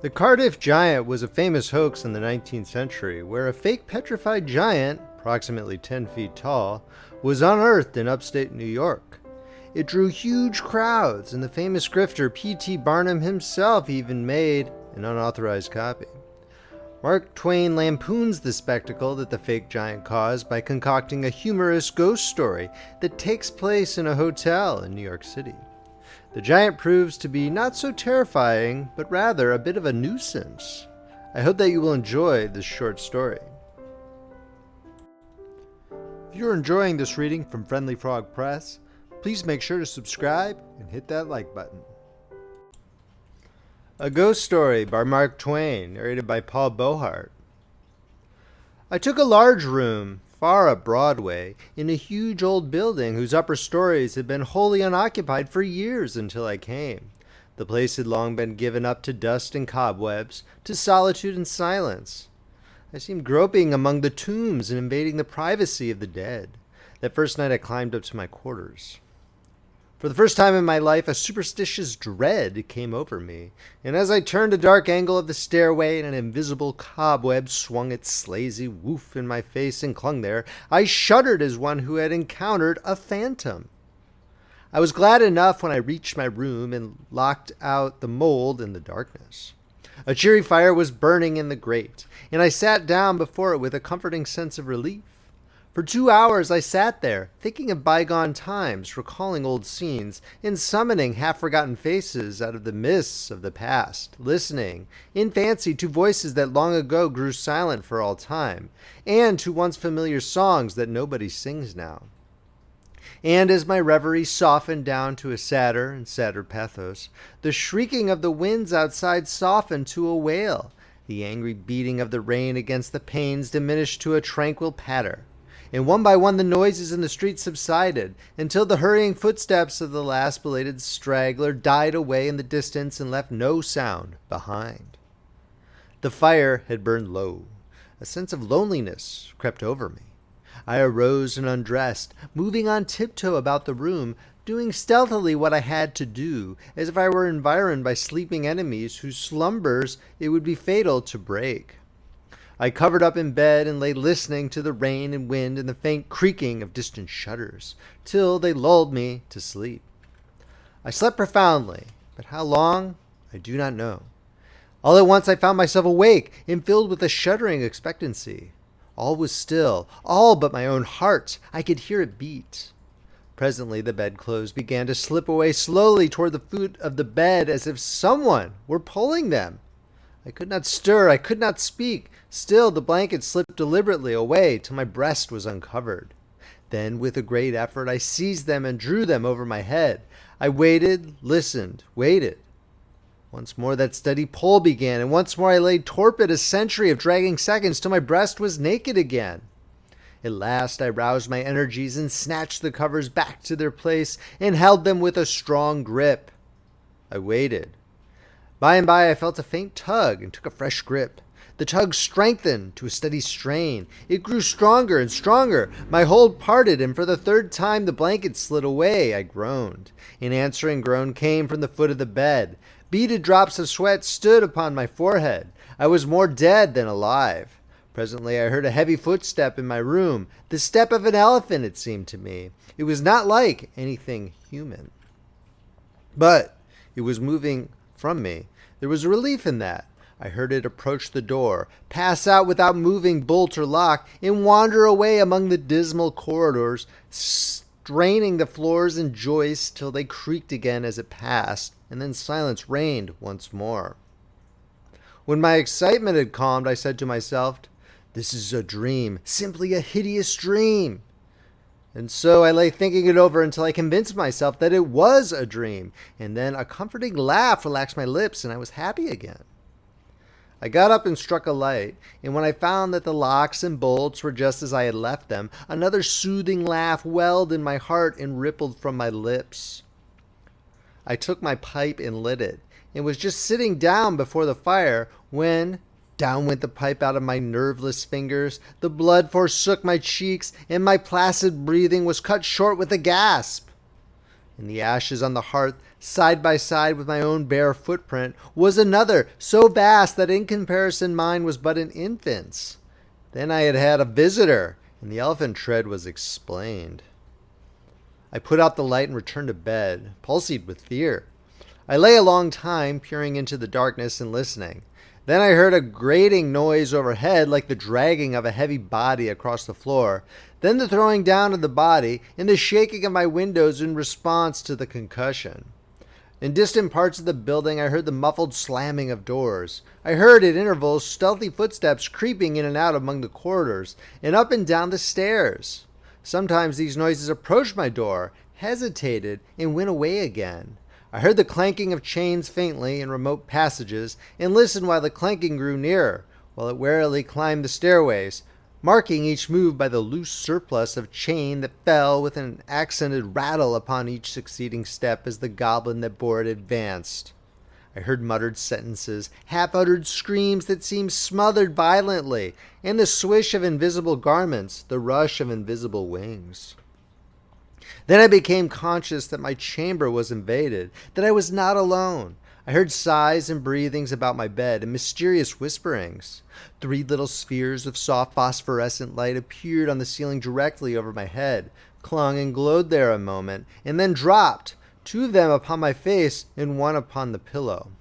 The Cardiff Giant was a famous hoax in the 19th century where a fake petrified giant, approximately 10 feet tall, was unearthed in upstate New York. It drew huge crowds, and the famous grifter P.T. Barnum himself even made an unauthorized copy. Mark Twain lampoons the spectacle that the fake giant caused by concocting a humorous ghost story that takes place in a hotel in New York City. The giant proves to be not so terrifying, but rather a bit of a nuisance. I hope that you will enjoy this short story. If you're enjoying this reading from Friendly Frog Press, please make sure to subscribe and hit that like button. A Ghost Story by Mark Twain, narrated by Beauheart. I took a large room, far up Broadway, in a huge old building whose upper stories had been wholly unoccupied for years until I came. The place had long been given up to dust and cobwebs, to solitude and silence. I seemed groping among the tombs and invading the privacy of the dead. That first night I climbed up to my quarters. For the first time in my life, a superstitious dread came over me, and as I turned a dark angle of the stairway and an invisible cobweb swung its slazy woof in my face and clung there, I shuddered as one who had encountered a phantom. I was glad enough when I reached my room and locked out the mold in the darkness. A cheery fire was burning in the grate, and I sat down before it with a comforting sense of relief. For 2 hours I sat there, thinking of bygone times, recalling old scenes, and summoning half-forgotten faces out of the mists of the past, listening, in fancy, to voices that long ago grew silent for all time, and to once familiar songs that nobody sings now. And as my reverie softened down to a sadder and sadder pathos, the shrieking of the winds outside softened to a wail, the angry beating of the rain against the panes diminished to a tranquil patter. And one by one the noises in the street subsided, until the hurrying footsteps of the last belated straggler died away in the distance and left no sound behind. The fire had burned low. A sense of loneliness crept over me. I arose and undressed, moving on tiptoe about the room, doing stealthily what I had to do, as if I were environed by sleeping enemies whose slumbers it would be fatal to break. I covered up in bed and lay listening to the rain and wind and the faint creaking of distant shutters, till they lulled me to sleep. I slept profoundly, but how long, I do not know. All at once I found myself awake and filled with a shuddering expectancy. All was still, all but my own heart. I could hear it beat. Presently the bedclothes began to slip away slowly toward the foot of the bed as if someone were pulling them. I could not stir, I could not speak. Still the blanket slipped deliberately away till my breast was uncovered. Then, with a great effort, I seized them and drew them over my head. I waited, listened, waited. Once more that steady pull began, and once more I lay torpid, a century of dragging seconds, till my breast was naked again. At last I roused my energies and snatched the covers back to their place and held them with a strong grip. I waited. By and by I felt a faint tug and took a fresh grip. The tug strengthened to a steady strain. It grew stronger and stronger. My hold parted, and for the third time the blanket slid away. I groaned. An answering groan came from the foot of the bed. Beaded drops of sweat stood upon my forehead. I was more dead than alive. Presently I heard a heavy footstep in my room. The step of an elephant, it seemed to me. It was not like anything human. But it was moving from me. There was a relief in that. I heard it approach the door, pass out without moving bolt or lock, and wander away among the dismal corridors, straining the floors and joists till they creaked again as it passed, and then silence reigned once more. When my excitement had calmed, I said to myself, "This is a dream, simply a hideous dream." And so I lay thinking it over until I convinced myself that it was a dream, and then a comforting laugh relaxed my lips and I was happy again. I got up and struck a light, and when I found that the locks and bolts were just as I had left them, another soothing laugh welled in my heart and rippled from my lips. I took my pipe and lit it, and was just sitting down before the fire when down went the pipe out of my nerveless fingers, the blood forsook my cheeks, and my placid breathing was cut short with a gasp. In the ashes on the hearth, side by side with my own bare footprint, was another, so vast that in comparison mine was but an infant's. Then I had had a visitor, and the elephant tread was explained. I put out the light and returned to bed, palsied with fear. I lay a long time, peering into the darkness and listening. Then I heard a grating noise overhead, like the dragging of a heavy body across the floor, then the throwing down of the body, and the shaking of my windows in response to the concussion. In distant parts of the building, I heard the muffled slamming of doors. I heard, at intervals, stealthy footsteps creeping in and out among the corridors, and up and down the stairs. Sometimes these noises approached my door, hesitated, and went away again. I heard the clanking of chains faintly in remote passages, and listened while the clanking grew nearer, while it warily climbed the stairways, marking each move by the loose surplus of chain that fell with an accented rattle upon each succeeding step as the goblin that bore it advanced. I heard muttered sentences, half-uttered screams that seemed smothered violently, and the swish of invisible garments, the rush of invisible wings. Then I became conscious that my chamber was invaded, that I was not alone. I heard sighs and breathings about my bed and mysterious whisperings. 3 little spheres of soft phosphorescent light appeared on the ceiling directly over my head, clung and glowed there a moment, and then dropped, 2 of them upon my face and 1 upon the pillow.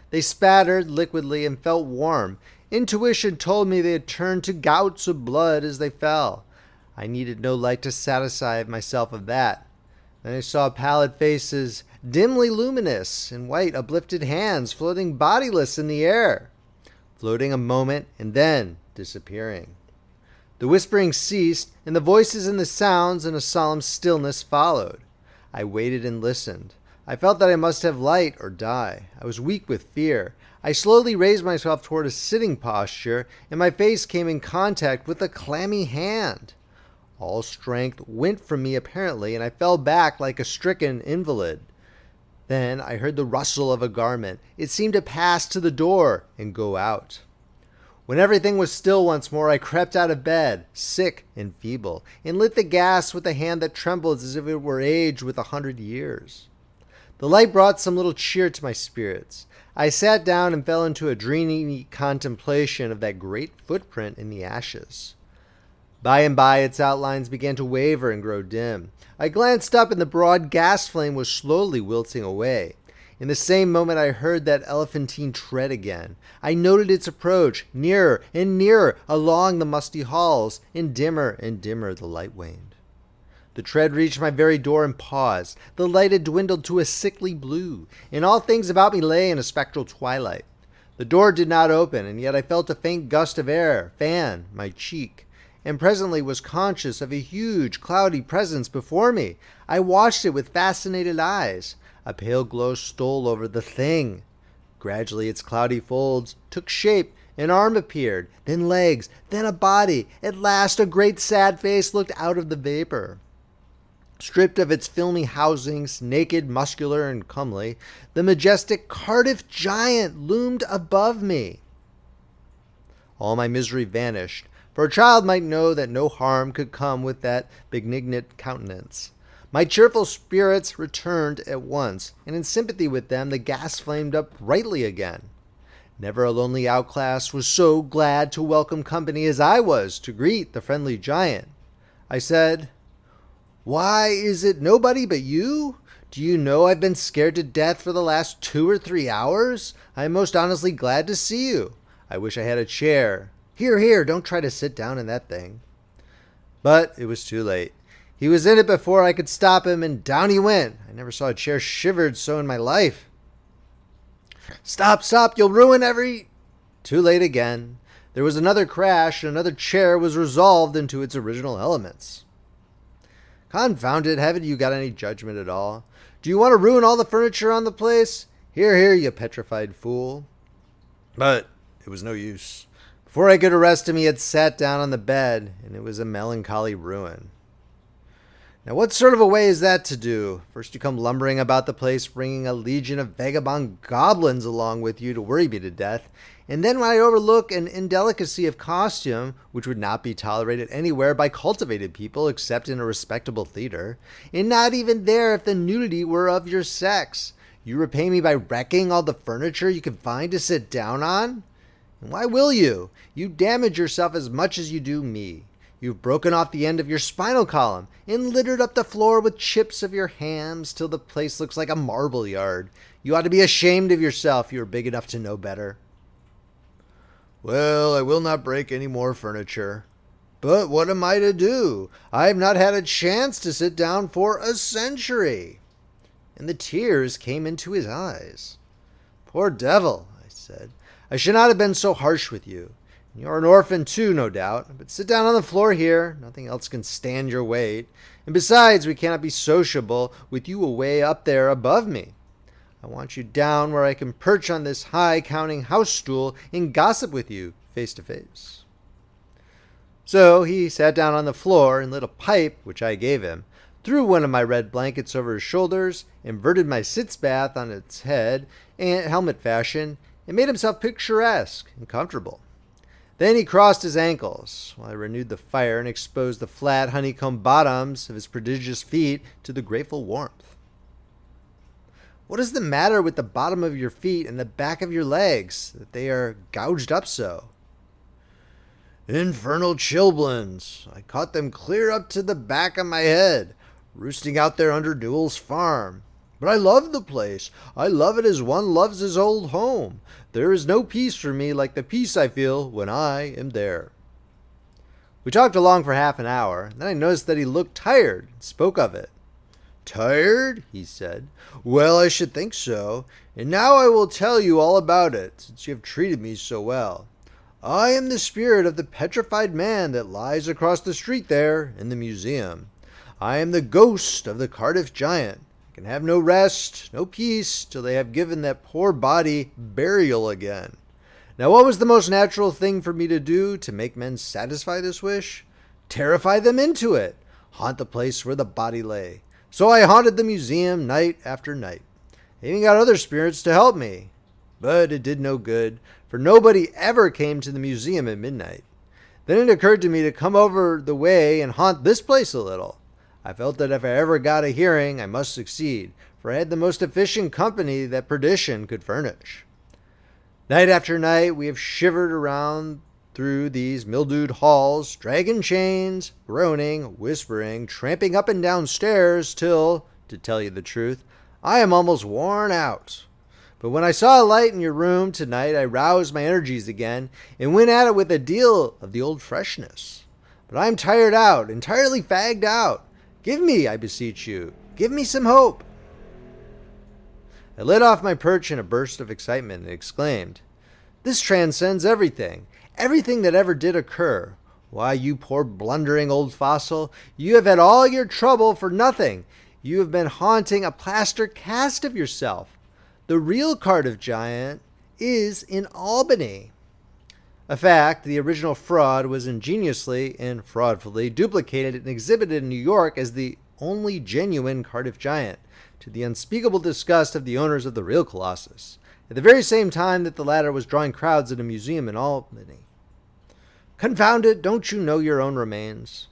They spattered liquidly and felt warm. Intuition told me they had turned to gouts of blood as they fell. I needed no light to satisfy myself of that. Then I saw pallid faces, dimly luminous, and white uplifted hands floating bodiless in the air, floating a moment and then disappearing. The whispering ceased, and the voices and the sounds and a solemn stillness followed. I waited and listened. I felt that I must have light or die. I was weak with fear. I slowly raised myself toward a sitting posture, and my face came in contact with a clammy hand. All strength went from me apparently, and I fell back like a stricken invalid. Then I heard the rustle of a garment. It seemed to pass to the door and go out. When everything was still once more, I crept out of bed, sick and feeble, and lit the gas with a hand that trembled as if it were aged with 100 years. The light brought some little cheer to my spirits. I sat down and fell into a dreamy contemplation of that great footprint in the ashes. By and by its outlines began to waver and grow dim. I glanced up and the broad gas flame was slowly wilting away. In the same moment I heard that elephantine tread again. I noted its approach, nearer and nearer along the musty halls, and dimmer the light waned. The tread reached my very door and paused. The light had dwindled to a sickly blue, and all things about me lay in a spectral twilight. The door did not open, and yet I felt a faint gust of air fan my cheek, and presently was conscious of a huge, cloudy presence before me. I watched it with fascinated eyes. A pale glow stole over the thing. Gradually its cloudy folds took shape. An arm appeared, then legs, then a body. At last a great sad face looked out of the vapor. Stripped of its filmy housings, naked, muscular, and comely, the majestic Cardiff Giant loomed above me. All my misery vanished, for a child might know that no harm could come with that benignant countenance. My cheerful spirits returned at once, and in sympathy with them the gas flamed up brightly again. Never a lonely outcast was so glad to welcome company as I was to greet the friendly giant. I said, "Why, is it nobody but you? Do you know I've been scared to death for the last 2 or 3 hours? I am most honestly glad to see you. I wish I had a chair. Here, don't try to sit down in that thing." But it was too late. He was in it before I could stop him, and down he went. I never saw a chair shivered so in my life. Stop, you'll ruin every... Too late again. There was another crash, and another chair was resolved into its original elements. Confound it, haven't you got any judgment at all? Do you want to ruin all the furniture on the place? Here, you petrified fool. But it was no use. Before I could arrest him, he had sat down on the bed, and it was a melancholy ruin. Now, what sort of a way is that to do? First you come lumbering about the place, bringing a legion of vagabond goblins along with you to worry me to death. And then when I overlook an indelicacy of costume, which would not be tolerated anywhere by cultivated people except in a respectable theater, and not even there if the nudity were of your sex, you repay me by wrecking all the furniture you can find to sit down on? And why will you? You damage yourself as much as you do me. You've broken off the end of your spinal column and littered up the floor with chips of your hams till the place looks like a marble yard. You ought to be ashamed of yourself. You are big enough to know better. Well, I will not break any more furniture. But what am I to do? I have not had a chance to sit down for a century. And the tears came into his eyes. Poor devil, I said. I should not have been so harsh with you. You're an orphan too, no doubt, but sit down on the floor here. Nothing else can stand your weight. And besides, we cannot be sociable with you away up there above me. I want you down where I can perch on this high counting house stool and gossip with you face to face. So he sat down on the floor and lit a pipe, which I gave him, threw one of my red blankets over his shoulders, inverted my sitz bath on its head, and helmet fashion, and made himself picturesque and comfortable. Then he crossed his ankles, while I renewed the fire and exposed the flat honeycomb bottoms of his prodigious feet to the grateful warmth. What is the matter with the bottom of your feet and the back of your legs, that they are gouged up so? Infernal chilblains. I caught them clear up to the back of my head, roosting out there under Newell's farm. But I love the place. I love it as one loves his old home. There is no peace for me like the peace I feel when I am there. We talked along for half an hour. Then I noticed that he looked tired and spoke of it. Tired? He said. Well, I should think so. And now I will tell you all about it, since you have treated me so well. I am the spirit of the petrified man that lies across the street there in the museum. I am the ghost of the Cardiff Giant. Can have no rest, no peace, till they have given that poor body burial again. Now what was the most natural thing for me to do to make men satisfy this wish? Terrify them into it, haunt the place where the body lay. So I haunted the museum night after night. I even got other spirits to help me. But it did no good, for nobody ever came to the museum at midnight. Then it occurred to me to come over the way and haunt this place a little. I felt that if I ever got a hearing, I must succeed, for I had the most efficient company that perdition could furnish. Night after night, we have shivered around through these mildewed halls, dragging chains, groaning, whispering, tramping up and down stairs, till, to tell you the truth, I am almost worn out. But when I saw a light in your room tonight, I roused my energies again, and went at it with a deal of the old freshness. But I am tired out, entirely fagged out. Give me, I beseech you, give me some hope. I lit off my perch in a burst of excitement and exclaimed, This transcends everything, everything that ever did occur. Why, you poor blundering old fossil, you have had all your trouble for nothing. You have been haunting a plaster cast of yourself. The real Cardiff Giant is in Albany. A fact, the original fraud was ingeniously and fraudfully duplicated and exhibited in New York as the only genuine Cardiff Giant, to the unspeakable disgust of the owners of the real Colossus, at the very same time that the latter was drawing crowds at a museum in Albany. Confound it, don't you know your own remains?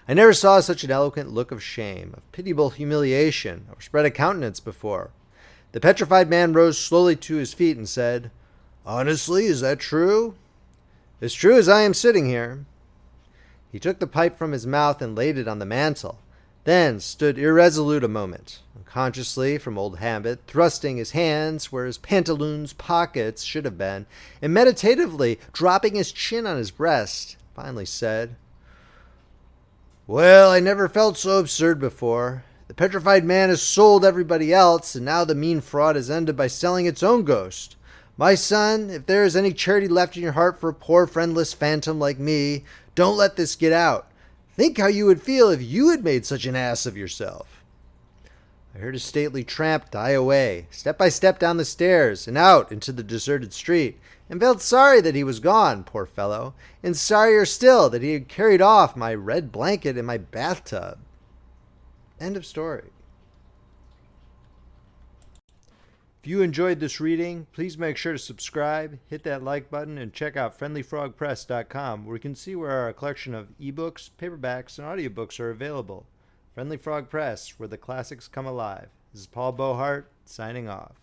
I never saw such an eloquent look of shame, of pitiable humiliation, or spread a countenance before. The petrified man rose slowly to his feet and said, Honestly, is that true? As true as I am sitting here. He took the pipe from his mouth and laid it on the mantel, then stood irresolute a moment, unconsciously, from old habit, thrusting his hands where his pantaloons' pockets should have been, and meditatively dropping his chin on his breast, finally said, Well, I never felt so absurd before. The petrified man has sold everybody else, and now the mean fraud has ended by selling its own ghost. My son, if there is any charity left in your heart for a poor friendless phantom like me, don't let this get out. Think how you would feel if you had made such an ass of yourself. I heard his stately tramp die away, step by step down the stairs and out into the deserted street, and felt sorry that he was gone, poor fellow, and sorrier still that he had carried off my red blanket and my bathtub. End of story. If you enjoyed this reading, please make sure to subscribe, hit that like button, and check out friendlyfrogpress.com, where you can see where our collection of ebooks, paperbacks, and audiobooks are available. Friendly Frog Press, where the classics come alive. This is Paul Beauheart, signing off.